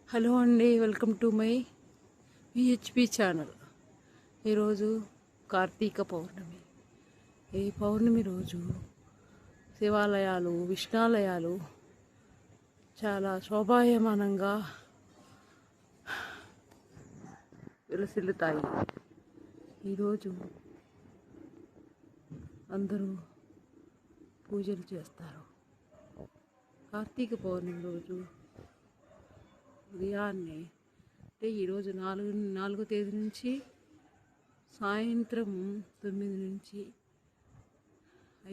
Hello అండి, welcome to my VHP channel. ఈరోజు కార్తీక పౌర్ణమి. ఈ పౌర్ణమి రోజు శివాలయాలు, విష్ణాలయాలు చాలా శోభాయమానంగా విలసిల్లుతాయి. ఈరోజు అందరూ పూజలు చేస్తారు. కార్తీక పౌర్ణమి రోజు ఉదయాన్నే అంటే ఈరోజు నాలుగో తేదీ నుంచి సాయంత్రం 9 నుంచి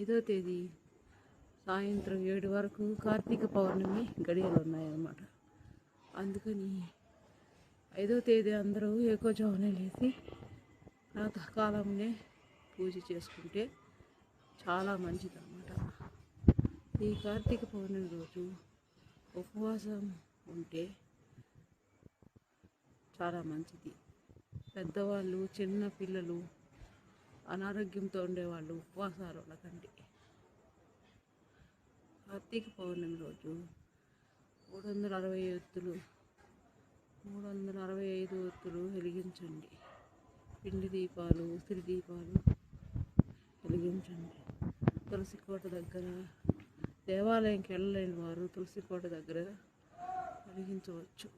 5వ తేదీ సాయంత్రం 7 వరకు కార్తీక పౌర్ణమి గడియలు ఉన్నాయన్నమాట. అందుకని 5వ తేదీ అందరూ ఏకోజామునే లేచి ప్రాతకాలంనే పూజ చేసుకుంటే చాలా మంచిదన్నమాట. ఈ కార్తీక పౌర్ణమి రోజు ఉపవాసం ఉంటే చాలా మంచిది. పెద్దవాళ్ళు, చిన్న పిల్లలు, అనారోగ్యంతో ఉండేవాళ్ళు ఉపవాసాలు ఉండకండి. కార్తీక పౌర్ణమి రోజు 365 ఒత్తులు వెలిగించండి. పిండి దీపాలు, ఉసిరి దీపాలు వెలిగించండి. తులసి కోట దగ్గర, దేవాలయంకి వెళ్ళలేని వారు తులసి కోట దగ్గర వెలిగించవచ్చు.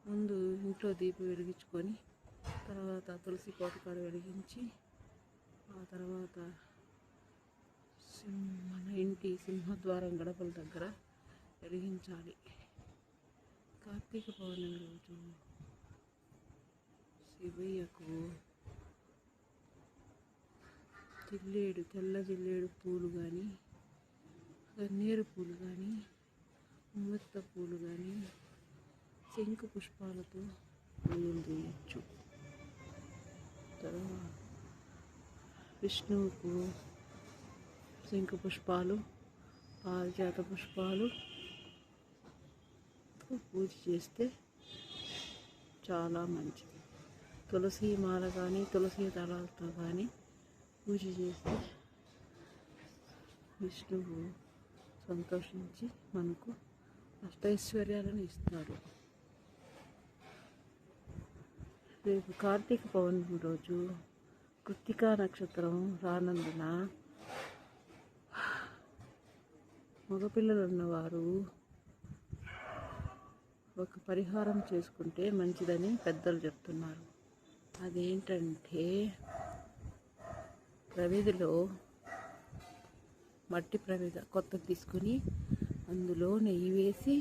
ముందు ఇంట్లో దీపం వెలిగించుకొని తర్వాత తులసి కోట కాడ వెలిగించి ఆ తర్వాత మన ఇంటి సింహద్వారం గడపల దగ్గర వెలిగించాలి. కార్తీక పౌర్ణమి రోజు శివయ్యకు తెల్ల జిల్లేడు పూలు కానీ, గన్నేరు పూలు కానీ, ఉమ్మెత్త పూలు కానీ, శంకు పుష్పాలతో పూజలు చేయొచ్చు. తర్వాత విష్ణువుకు శంకు పుష్పాలు, పారిజాత పుష్పాలు పూజ చేస్తే చాలా మంచిది. తులసి మాల కానీ, తులసి దళాలతో కానీ పూజ చేస్తే విష్ణువు సంతోషించి మనకు అష్టైశ్వర్యాలను ఇస్తాడు. రేపు కార్తీక పౌర్ణమి రోజు కృత్తికా నక్షత్రం రానందున మగపిల్లలు ఉన్నవారు ఒక పరిహారం చేసుకుంటే మంచిదని పెద్దలు చెప్తున్నారు. అదేంటంటే ప్రమిదిలో మట్టి ప్రమిద కొత్తది తీసుకొని అందులో నెయ్యి వేసి